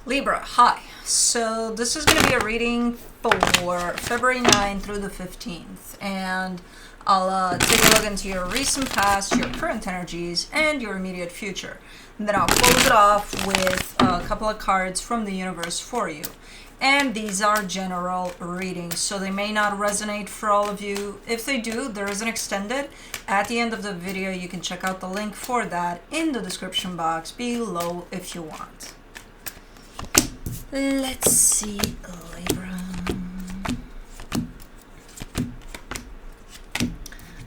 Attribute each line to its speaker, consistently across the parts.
Speaker 1: Libra, hi. So this is going to be a reading for February 9th through the 15th. And I'll take a look into your recent past, your current energies, and your immediate future. And then I'll close it off with a couple of cards from the universe for you. And these are general readings, so they may not resonate for all of you. If they do, there is an extended. At the end of the video, you can check out the link for that in the description box below if you want. Let's see, Libra.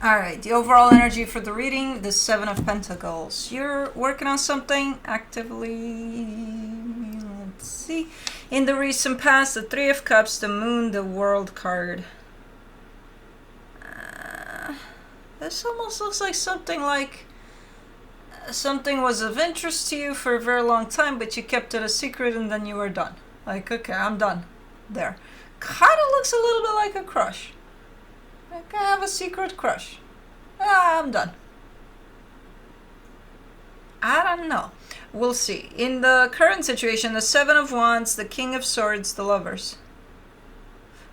Speaker 1: Alright, the overall energy for the reading, the Seven of Pentacles. You're working on something actively. Let's see. In the recent past, the Three of Cups, the Moon, the World card. This almost looks like something was of interest to you for a very long time, but you kept it a secret and then you were done. Like, okay, I'm done. There. Kind of looks a little bit like a crush. Like, I have a secret crush. I'm done. I don't know. We'll see. In the current situation, the Seven of Wands, the King of Swords, the Lovers.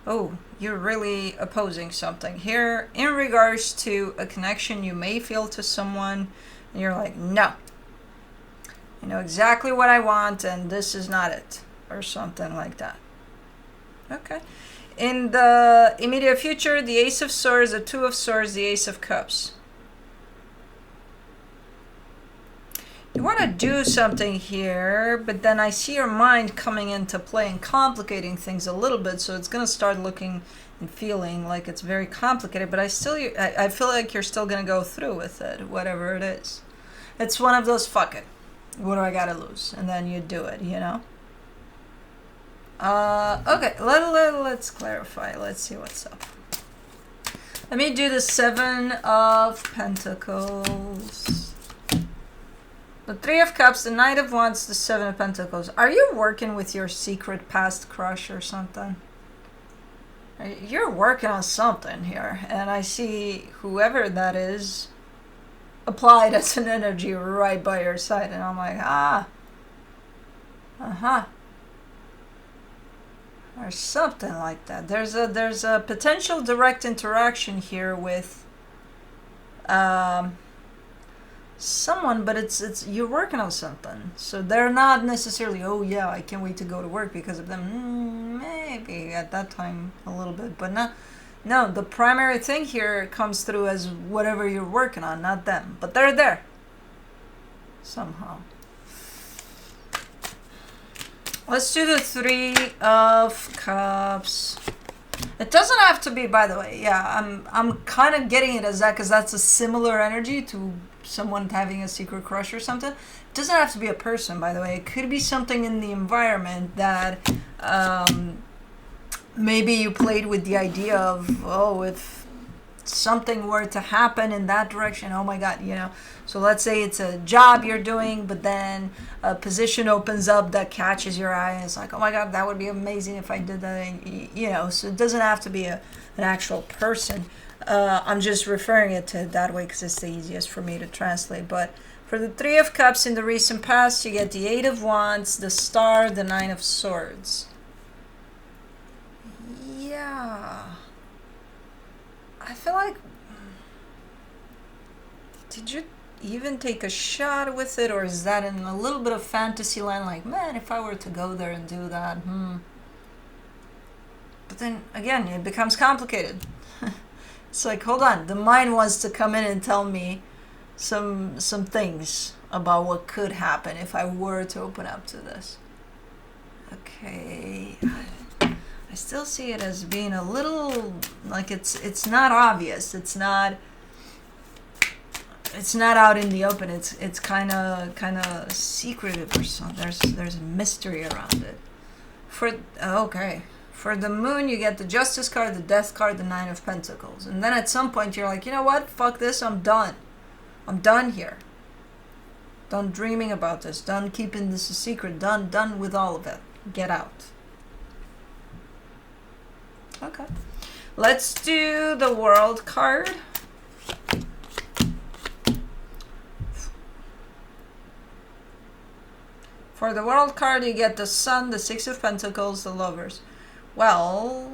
Speaker 1: Oh, you're really opposing something here in regards to a connection you may feel to someone. And you're like, no. You know exactly what I want and this is not it. Or something like that. Okay. In the immediate future, the Ace of Swords, the Two of Swords, the Ace of Cups. You want to do something here, but then I see your mind coming into play and complicating things a little bit, so it's going to start looking and feeling like it's very complicated, but I feel like you're still going to go through with it, whatever it is. It's one of those, fuck it, what do I got to lose? And then you do it, you know? Okay, let's clarify. Let's see what's up. Let me do the Seven of Pentacles. The Three of Cups, the Knight of Wands, the Seven of Pentacles. Are you working with your secret past crush or something? You're working on something here. And I see whoever that is applied as an energy right by your side. And I'm like, or something like that. There's a potential direct interaction here with someone, but it's you're working on something. So they're not necessarily, oh yeah, I can't wait to go to work because of them. Maybe at that time a little bit, but no, the primary thing here comes through as whatever you're working on, not them. But they're there somehow. Let's do the Three of Cups. It doesn't have to be, by the way. Yeah, I'm kind of getting it as that because that's a similar energy to someone having a secret crush or something. It doesn't have to be a person, by the way. It could be something in the environment that maybe you played with the idea of, oh, if something were to happen in that direction, oh my God, you know. So let's say it's a job you're doing, but then a position opens up that catches your eye and it's like, oh my God, that would be amazing if I did that, you know. So it doesn't have to be an actual person. I'm just referring it to it that way because it's the easiest for me to translate. But for the Three of Cups in the recent past, you get the Eight of Wands, the Star, the Nine of Swords. Yeah. I feel like, did you even take a shot with it, or is that in a little bit of fantasy land, like, man, if I were to go there and do that, But then, again, it becomes complicated. It's like, hold on, the mind wants to come in and tell me some things about what could happen if I were to open up to this. Okay. I still see it as being a little, like it's not obvious. It's not out in the open. It's kind of secretive or something. There's a mystery around it. For the Moon, you get the Justice card, the Death card, the Nine of Pentacles, and then at some point you're like, you know what? Fuck this. I'm done. I'm done here. Done dreaming about this. Done keeping this a secret. Done with all of it. Get out. Okay. Let's do the World card. For the World card, you get the Sun, the Six of Pentacles, the Lovers. Well.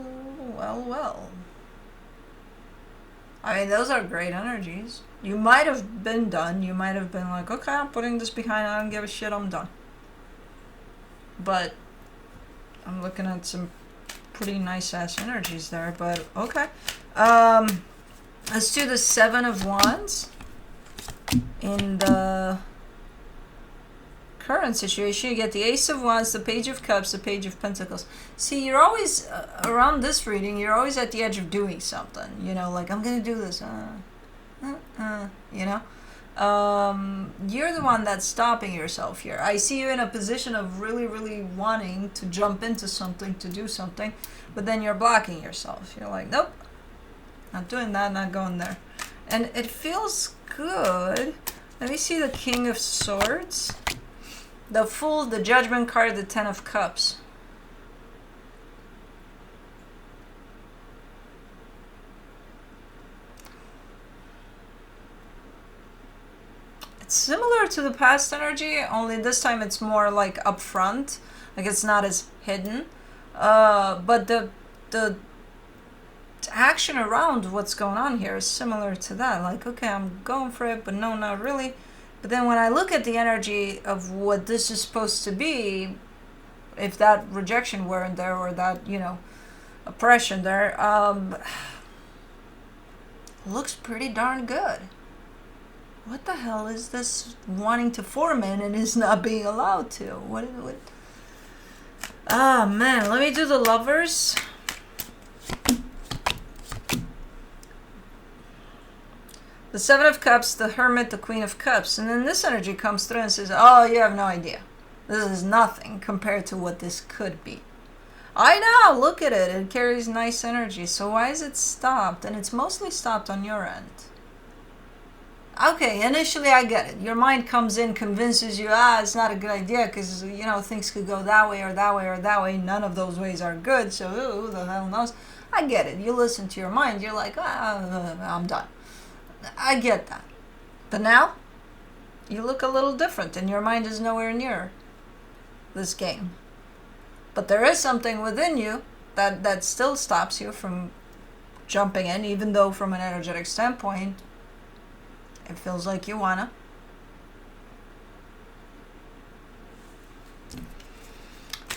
Speaker 1: I mean, those are great energies. You might have been done. You might have been like, okay, I'm putting this behind. I don't give a shit. I'm done. But I'm looking at some pretty nice ass energies there. But okay. Let's do the Seven of Wands. In the current situation, you get the Ace of Wands, the Page of Cups, the Page of Pentacles. See, you're always, around this reading, you're always at the edge of doing something. You know, like, I'm going to do this. You know? You're the one that's stopping yourself here. I see you in a position of really, really wanting to jump into something, to do something, but then you're blocking yourself. You're like, nope, not doing that, not going there. And it feels good. Let me see the King of Swords. The Fool, the Judgment card, the Ten of Cups. It's similar to the past energy, only this time it's more like upfront. Like it's not as hidden. But the action around what's going on here is similar to that. Like, okay, I'm going for it, but no, not really. But then when I look at the energy of what this is supposed to be, if that rejection weren't there or that, you know, oppression there, looks pretty darn good. What the hell is this wanting to form in and is not being allowed to? What? Ah, man, let me do the Lovers. The Seven of Cups, the Hermit, the Queen of Cups. And then this energy comes through and says, oh, you have no idea. This is nothing compared to what this could be. I know, look at it. It carries nice energy. So why is it stopped? And it's mostly stopped on your end. Okay, initially I get it. Your mind comes in, convinces you, it's not a good idea because, you know, things could go that way or that way or that way. None of those ways are good, so who the hell knows? I get it. You listen to your mind. You're like, I'm done. I get that. But now, you look a little different and your mind is nowhere near this game. But there is something within you that still stops you from jumping in, even though from an energetic standpoint, it feels like you wanna.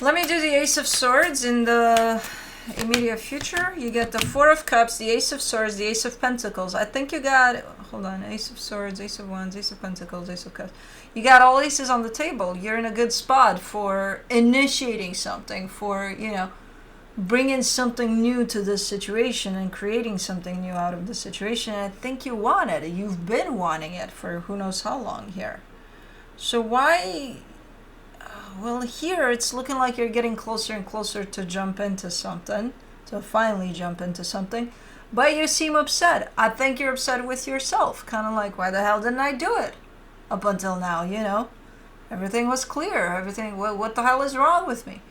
Speaker 1: Let me do the Ace of Swords in the immediate future. You get the Four of Cups, the Ace of Swords, the Ace of Pentacles. I think you got, hold on, Ace of Swords, Ace of Wands, Ace of Pentacles, Ace of Cups. You got all aces on the table. You're in a good spot for initiating something, for, you know, bringing something new to this situation and creating something new out of the situation. And I think you want it. You've been wanting it for who knows how long here. So why... Well, here it's looking like you're getting closer and closer to jump into something, to finally jump into something, but you seem upset. I think you're upset with yourself, kind of like, why the hell didn't I do it up until now, you know? Everything was clear, everything, what the hell is wrong with me?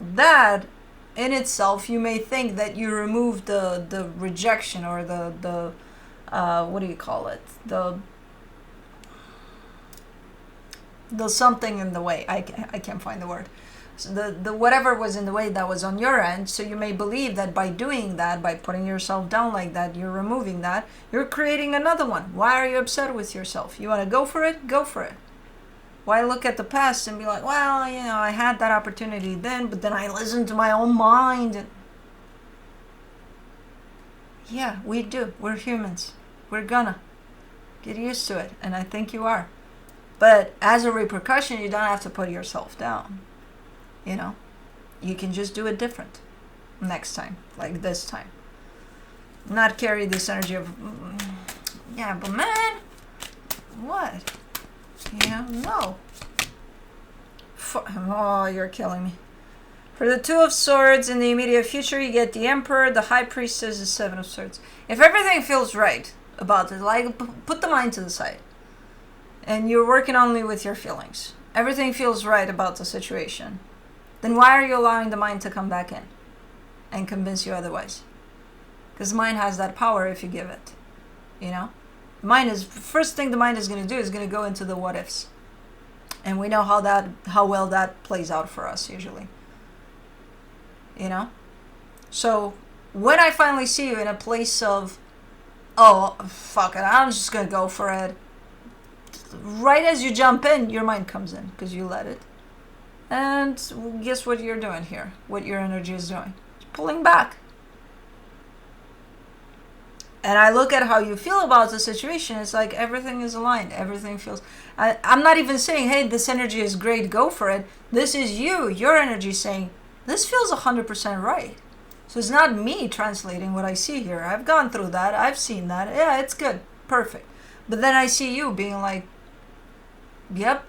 Speaker 1: That, in itself, you may think that you removed the rejection or the what do you call it? The something in the way. I can't find the word. So the whatever was in the way that was on your end. So you may believe that by doing that, by putting yourself down like that, you're removing that. You're creating another one. Why are you upset with yourself? You want to go for it? Go for it. Why look at the past and be like, well, you know, I had that opportunity then, but then I listened to my own mind. Yeah, we do. We're humans. We're gonna get used to it. And I think you are. But as a repercussion, you don't have to put yourself down. You know, you can just do it different next time, like this time. Not carry this energy of, yeah, but man, what? You know, no. Oh, you're killing me. For the Two of Swords in the immediate future, you get the Emperor, the High Priestess, the Seven of Swords. If everything feels right about it, like, put the mind to the side. And you're working only with your feelings. Everything feels right about the situation. Then why are you allowing the mind to come back in and convince you otherwise? Because the mind has that power if you give it. You know? The mind is, first thing the mind is going to do is going to go into the what ifs. And we know how well that plays out for us usually. You know? So when I finally see you in a place of, oh, fuck it, I'm just going to go for it. Right as you jump in, your mind comes in because you let it. And guess what you're doing here? What your energy is doing? It's pulling back. And I look at how you feel about the situation. It's like everything is aligned. Everything feels... I'm not even saying, hey, this energy is great, go for it. This is you, your energy saying, this feels 100% right. So it's not me translating what I see here. I've gone through that. I've seen that. Yeah, it's good. Perfect. But then I see you being like, yep,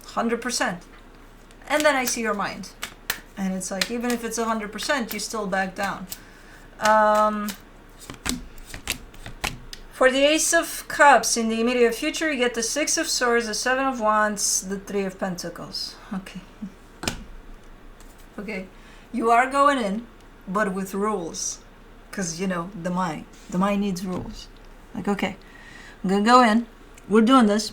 Speaker 1: 100%. And then I see your mind. And it's like, even if it's 100%, you still back down. For the Ace of Cups, in the immediate future, you get the Six of Swords, the Seven of Wands, the Three of Pentacles. Okay. Okay. You are going in, but with rules. Because, you know, the mind. The mind needs rules. Like, okay, I'm going to go in. We're doing this.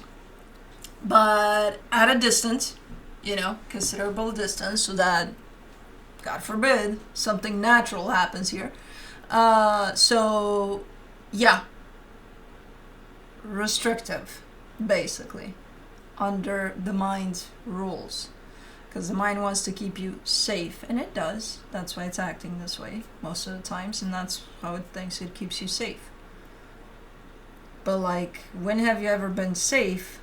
Speaker 1: But at a distance, you know, considerable distance, so that, God forbid, something natural happens here. So, yeah. Restrictive, basically, under the mind's rules, because the mind wants to keep you safe, and it does. That's why it's acting this way most of the times, and that's how it thinks it keeps you safe. But like, when have you ever been safe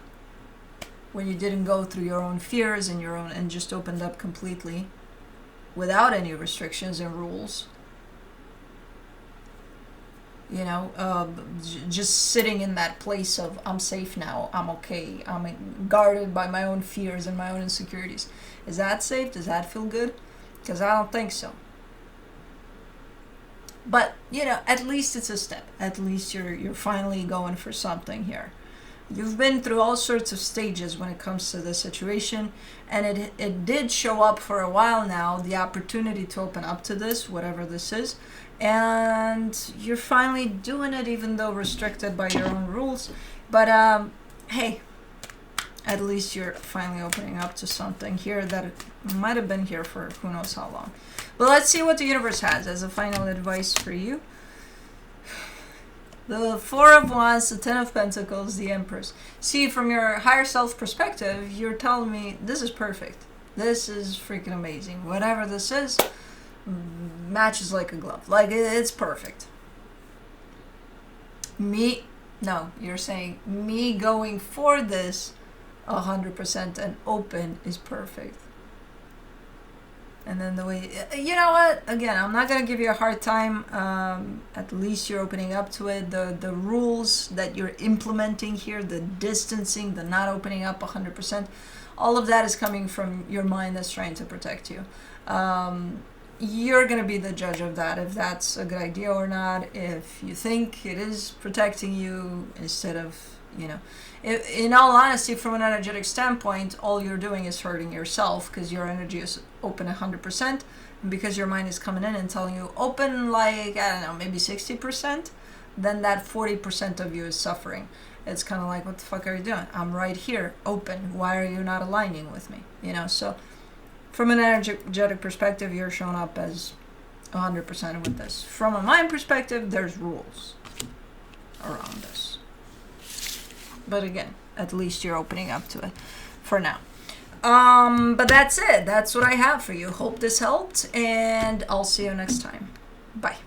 Speaker 1: when you didn't go through your own fears and your own, and just opened up completely without any restrictions and rules? You know, just sitting in that place of, I'm safe now, I'm okay, I'm guarded by my own fears and my own insecurities. Is that safe? Does that feel good? Because I don't think so. But, you know, at least it's a step. At least you're finally going for something here. You've been through all sorts of stages when it comes to this situation, and it did show up for a while now, the opportunity to open up to this, whatever this is. And you're finally doing it, even though restricted by your own rules. But hey, at least you're finally opening up to something here that might have been here for who knows how long. But let's see what the universe has as a final advice for you. The Four of Wands, the Ten of Pentacles, the Empress. See, from your higher self perspective, you're telling me this is perfect. This is freaking amazing. Whatever this is, matches like a glove. Like, it's perfect. You're saying me going for this 100% and open is perfect. And then the way, you know what, again, I'm not going to give you a hard time. At least you're opening up to it. The rules that you're implementing here, the distancing, the not opening up 100%, all of that is coming from your mind that's trying to protect you. You're going to be the judge of that, if that's a good idea or not, if you think it is protecting you instead of, you know. In all honesty, from an energetic standpoint, all you're doing is hurting yourself, because your energy is open 100%, and because your mind is coming in and telling you open like, I don't know, maybe 60%, then that 40% of you is suffering. It's kind of like, what the fuck are you doing? I'm right here, open. Why are you not aligning with me? You know, so from an energetic perspective, you're showing up as 100% with this. From a mind perspective, there's rules around this. But again, at least you're opening up to it for now. But that's it. That's what I have for you. Hope this helped, and I'll see you next time. Bye.